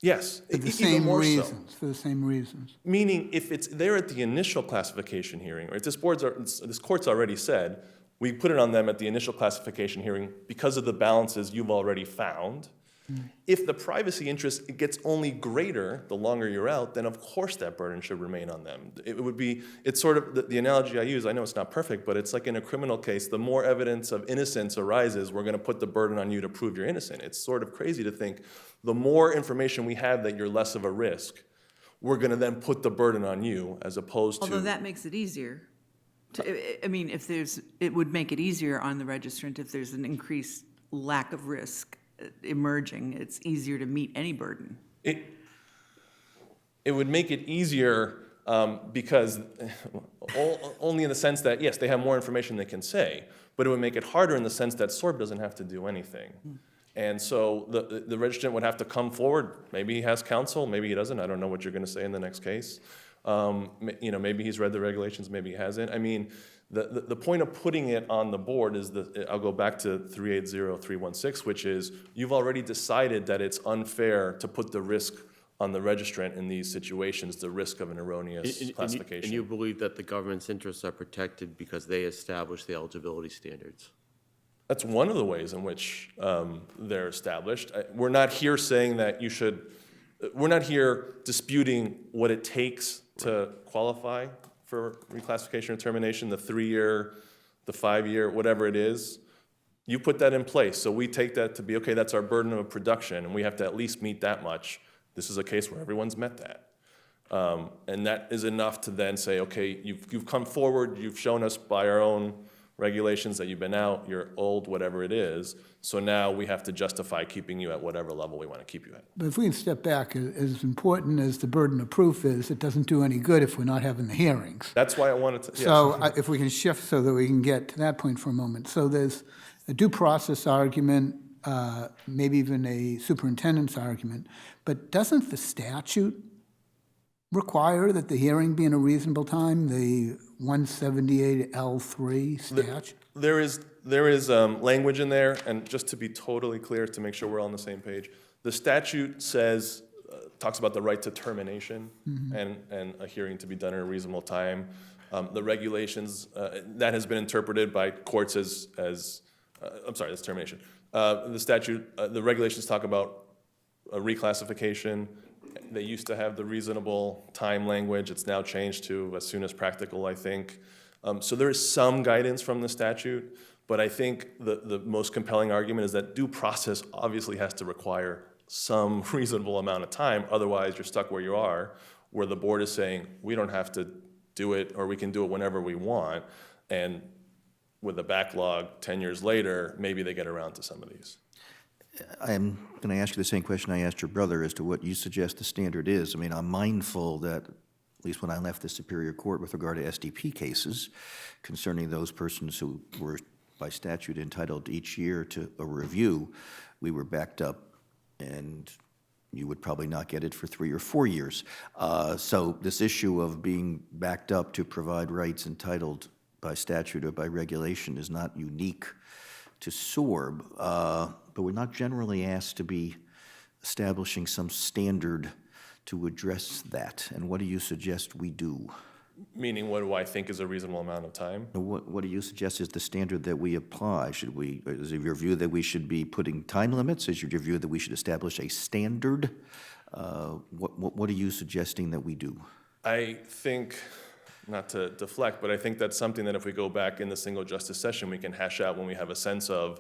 Yes, For the even same more so. reasons, for the same reasons. Meaning, if it's there at the initial classification hearing, right? This court's already said, we put it on them at the initial classification hearing because of the balances you've already found. If the privacy interest gets only greater the longer you're out, then of course that burden should remain on them. It's sort of the analogy I use, I know it's not perfect, but it's like in a criminal case, the more evidence of innocence arises, we're going to put the burden on you to prove you're innocent. It's sort of crazy to think the more information we have that you're less of a risk, we're going to then put the burden on you as opposed to. Although that makes it easier. I mean, it would make it easier on the registrant if there's an increased lack of risk emerging. It's easier to meet any burden. It would make it easier because only in the sense that, yes, they have more information they can say, but it would make it harder in the sense that SORB doesn't have to do anything. And so the registrant would have to come forward. Maybe he has counsel, maybe he doesn't. I don't know what you're going to say in the next case. Maybe he's read the regulations, maybe he hasn't. I mean, the point of putting it on the board is I'll go back to 380316, which is you've already decided that it's unfair to put the risk on the registrant in these situations, the risk of an erroneous classification. And you believe that the government's interests are protected because they establish the eligibility standards? That's one of the ways in which they're established. We're not here saying that we're not here disputing what it takes to qualify for reclassification or termination, the 3-year, the 5-year, whatever it is. You put that in place, so we take that to be, okay, that's our burden of production, and we have to at least meet that much. This is a case where everyone's met that. And that is enough to then say, okay, you've come forward, you've shown us by our own regulations that you've been out, you're old, whatever it is, so now we have to justify keeping you at whatever level we want to keep you at. But if we can step back, as important as the burden of proof is, it doesn't do any good if we're not having the hearings. That's why I wanted to, yes. So if we can shift so that we can get to that point for a moment. So there's a due process argument, maybe even a superintendent's argument, but doesn't the statute require that the hearing be in a reasonable time, the 178L3 statute? There is language in there, and just to be totally clear, to make sure we're all on the same page, the statute says, talks about the right to termination and a hearing to be done in a reasonable time. The regulations, that has been interpreted by courts as I'm sorry, that's termination. The statute, the regulations talk about a reclassification. They used to have the reasonable time language. It's now changed to as soon as practical, I think. So there is some guidance from the statute, but I think the most compelling argument is that due process obviously has to require some reasonable amount of time. Otherwise, you're stuck where you are, where the board is saying, we don't have to do it, or we can do it whenever we want. And with a backlog 10 years later, maybe they get around to some of these. I'm going to ask you the same question I asked your brother as to what you suggest the standard is. I mean, I'm mindful that, at least when I left the Superior Court with regard to SDP cases, concerning those persons who were by statute entitled each year to a review, we were backed up, and you would probably not get it for 3 or 4 years. So this issue of being backed up to provide rights entitled by statute or by regulation is not unique to SORB, but we're not generally asked to be establishing some standard to address that. And what do you suggest we do? Meaning, what do I think is a reasonable amount of time? What do you suggest is the standard that we apply? Is it your view that we should be putting time limits? Is it your view that we should establish a standard? What are you suggesting that we do? I think, not to deflect, but I think that's something that if we go back in the single justice session, we can hash out when we have a sense of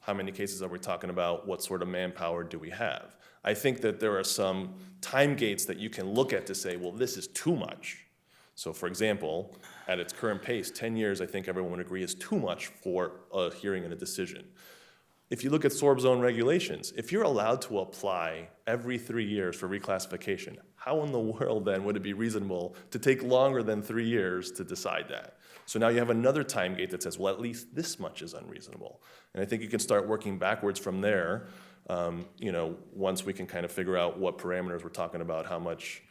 how many cases are we talking about, what sort of manpower do we have. I think that there are some time gates that you can look at to say, well, this is too much. So for example, at its current pace, 10 years, I think everyone would agree is too much for a hearing and a decision. If you look at SORB's own regulations, if you're allowed to apply every 3 years for reclassification, how in the world then would it be reasonable to take longer than 3 years to decide that? So now you have another time gate that says, well, at least this much is unreasonable. And I think you can start working backwards from there, once we can kind of figure out what parameters we're talking about, how much.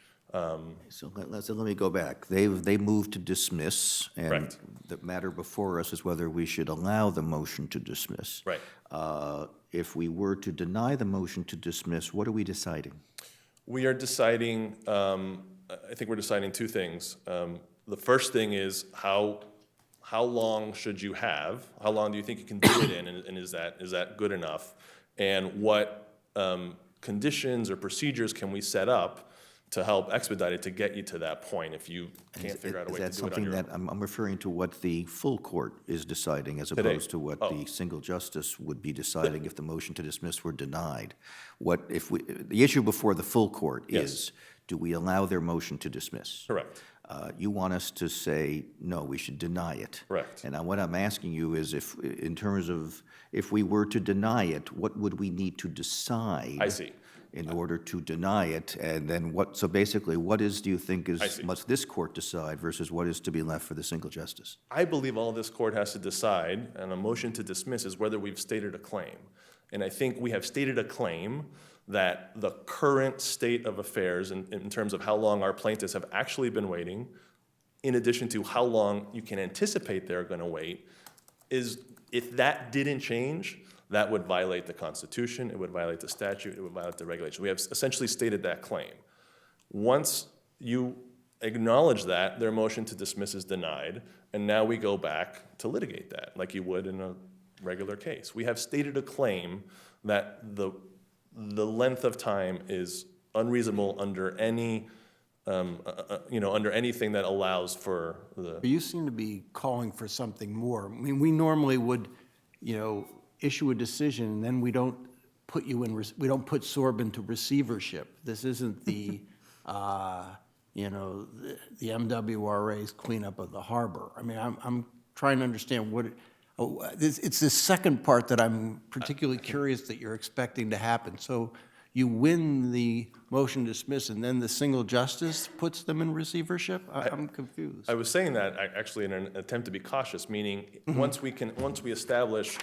So let me go back. They moved to dismiss, and Correct. the matter before us is whether we should allow the motion to dismiss. Right. If we were to deny the motion to dismiss, what are we deciding? We are deciding, I think we're deciding two things. The first thing is how long should you have? How long do you think you can do it in, and is that good enough? And what conditions or procedures can we set up to help expedite it to get you to that point if you can't figure out a way to do it on your own? Is that something that, I'm referring to what the full court is deciding as Today. opposed to what the single justice would be deciding if the motion to dismiss were denied. The issue before the full court is, do we allow their motion to dismiss? Correct. You want us to say, no, we should deny it. Correct. And what I'm asking you is in terms of, if we were to deny it, what would we need to decide? I see. In order to deny it, and then so basically, do you think must this court decide versus what is to be left for the single justice? I believe all this court has to decide, and a motion to dismiss is whether we've stated a claim. And I think we have stated a claim that the current state of affairs in terms of how long our plaintiffs have actually been waiting, in addition to how long you can anticipate they're going to wait, is if that didn't change, that would violate the Constitution, it would violate the statute, it would violate the regulation. We have essentially stated that claim. Once you acknowledge that, their motion to dismiss is denied, and now we go back to litigate that, like you would in a regular case. We have stated a claim that the length of time is unreasonable under any, under anything that allows for the. But you seem to be calling for something more. I mean, we normally would, issue a decision, and then we don't put you in, we don't put SORB into receivership. This isn't the, the MWRA's cleanup of the harbor. I mean, I'm trying to understand it's the second part that I'm particularly curious that you're expecting to happen. So you win the motion to dismiss, and then the single justice puts them in receivership? I'm confused. I was saying that actually in an attempt to be cautious, meaning once we establish,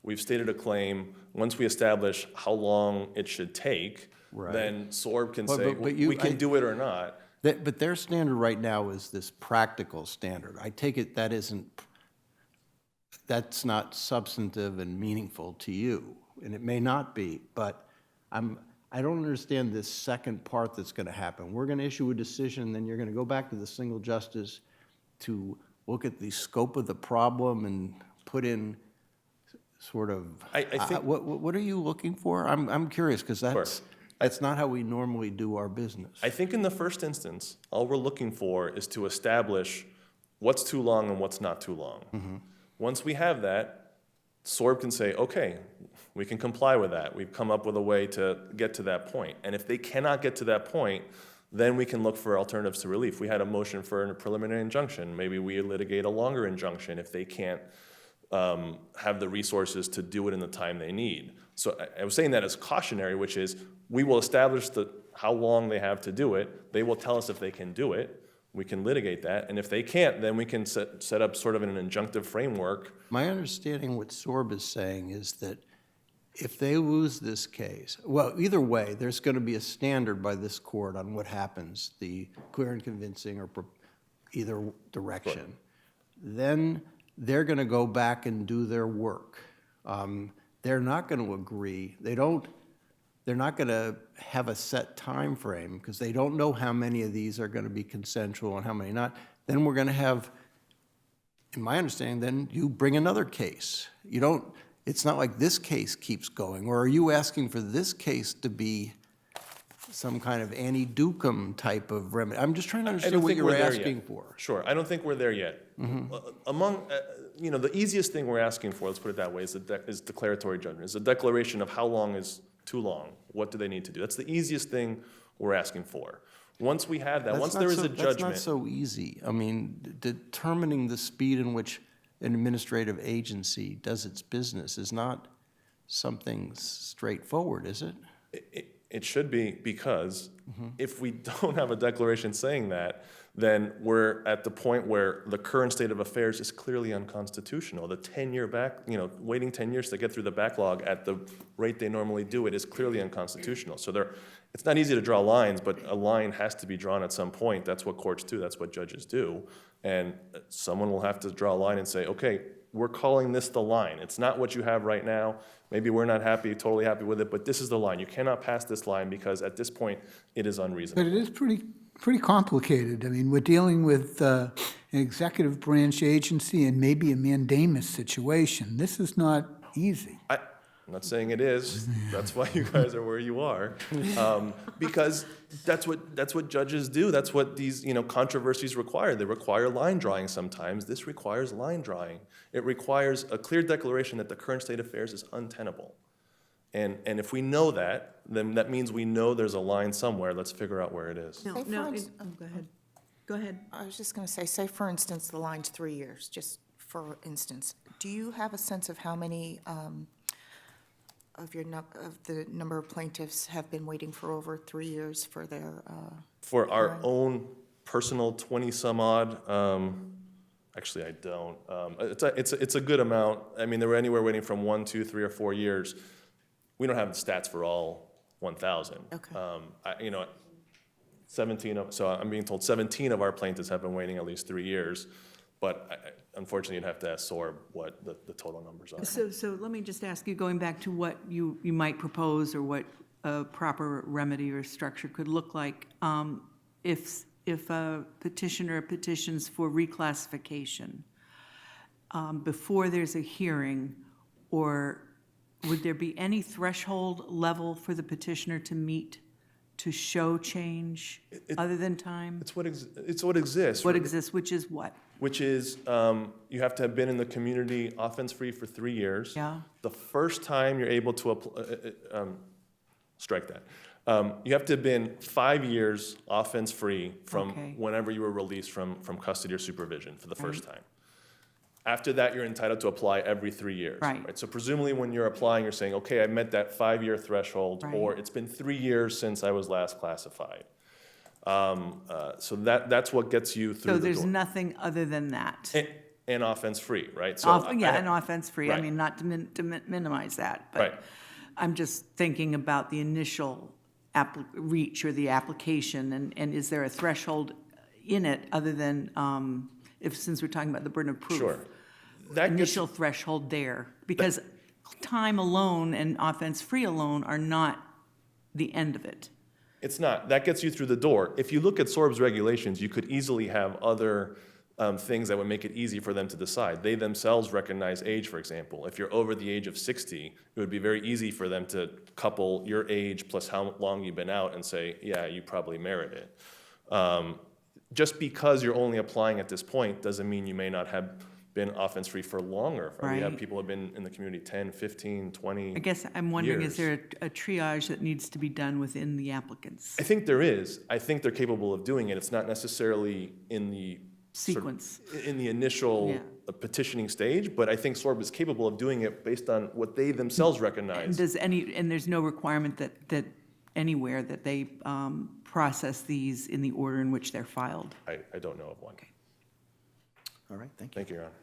we've stated a claim, once we establish how long it should take, then SORB can say, we can do it or not. But their standard right now is this practical standard. I take it that's not substantive and meaningful to you, and it may not be, but I don't understand this second part that's going to happen. We're going to issue a decision, then you're going to go back to the single justice to look at the scope of the problem and put in sort of, I think, what are you looking for? I'm curious, because that's not how we normally do our business. I think in the first instance, all we're looking for is to establish what's too long and what's not too long. Mm-hmm. Once we have that, SORB can say, okay, we can comply with that. We've come up with a way to get to that point. And if they cannot get to that point, then we can look for alternatives to relief. We had a motion for a preliminary injunction. Maybe we litigate a longer injunction if they can't have the resources to do it in the time they need. So I was saying that as cautionary, which is we will establish how long they have to do it. They will tell us if they can do it. We can litigate that, and if they can't, then we can set up sort of an injunctive framework. My understanding what SORB is saying is that if they lose this case, well, either way, there's going to be a standard by this court on what happens, the clear and convincing or either direction. Sure. Then they're going to go back and do their work. They're not going to agree. They're not going to have a set time frame because they don't know how many of these are going to be consensual and how many not. Then we're going to have, in my understanding, then you bring another case. It's not like this case keeps going, or are you asking for this case to be some kind of Annie Dukem type of remedy? I'm just trying to understand what you're asking for. Sure, I don't think we're there yet. Among, the easiest thing we're asking for, let's put it that way, is declaratory judgment. It's a declaration of how long is too long. What do they need to do? That's the easiest thing we're asking for. Once we have that, once there is a judgment. That's not so easy. I mean, determining the speed in which an administrative agency does its business is not something straightforward, is it? It should be, because if we don't have a declaration saying that, then we're at the point where the current state of affairs is clearly unconstitutional. The 10-year waiting 10 years to get through the backlog at the rate they normally do it is clearly unconstitutional. So it's not easy to draw lines, but a line has to be drawn at some point. That's what courts do. That's what judges do. And someone will have to draw a line and say, okay, we're calling this the line. It's not what you have right now. Maybe we're not totally happy with it, but this is the line. You cannot pass this line because at this point it is unreasonable. But it is pretty complicated. I mean, we're dealing with an executive branch agency and maybe a mandamus situation. This is not easy. I'm not saying it is. That's why you guys are where you are, because that's what judges do. That's what these controversies require. They require line drawing sometimes. This requires line drawing. It requires a clear declaration that the current state of affairs is untenable. And if we know that, then that means we know there's a line somewhere. Let's figure out where it is. No, go ahead. Go ahead. I was just going to say, for instance, the line's 3 years, just for instance. Do you have a sense of how many of the number of plaintiffs have been waiting for over 3 years for their For our hearing? own personal 20-some-odd, actually I don't. It's a good amount. I mean, they were anywhere waiting from 1, 2, 3, or 4 years. we don't have the stats for all 1,000. Okay. 17 I'm being told 17 of our plaintiffs have been waiting at least 3 years, but unfortunately, you'd have to ask SORB what the total numbers are. So let me just ask you, going back to what you might propose or what a proper remedy or structure could look like, if a petitioner petitions for reclassification, before there's a hearing, or would there be any threshold level for the petitioner to meet to show change other than time? It's what exists. What exists, which is what? Which is, you have to have been in the community offense-free for 3 years. Yeah. The first time you're able to strike that. You have to have been 5 years offense-free from Okay. whenever you were released from custody or supervision for the first time. After that, you're entitled to apply every 3 years. Right. So presumably, when you're applying, you're saying, okay, I met that 5-year threshold, or Right. it's been 3 years since I was last classified. So that's what gets you through So the there's door. nothing other than that? And offense-free, right? So And offense-free, I Right. mean, not to minimize that, Right. but I'm just thinking about the initial reach or the application, and is there a threshold in it other than, since we're talking about the burden of proof? Sure. That gets, Initial threshold there, because time alone and offense-free alone are not the end of it. it's not. That gets you through the door. If you look at SORB's regulations, you could easily have other things that would make it easy for them to decide. They themselves recognize age, for example. If you're over the age of 60, it would be very easy for them to couple your age plus how long you've been out and say, yeah, you probably merit it. Just because you're only applying at this point doesn't mean you may not have been offense-free for longer. We have Right. people who have been in the community 10, 15, 20 I guess I'm wondering, is years. there a triage that needs to be done within the applicants? I think there is. I think they're capable of doing it. It's not necessarily in the Sequence. in the initial Yeah. petitioning stage, but I think SORB is capable of doing it based on what they themselves And recognize. and there's no requirement that anywhere that they process these in the order in which they're filed? I don't know of one. All right, thank you. Thank you, Your Honor.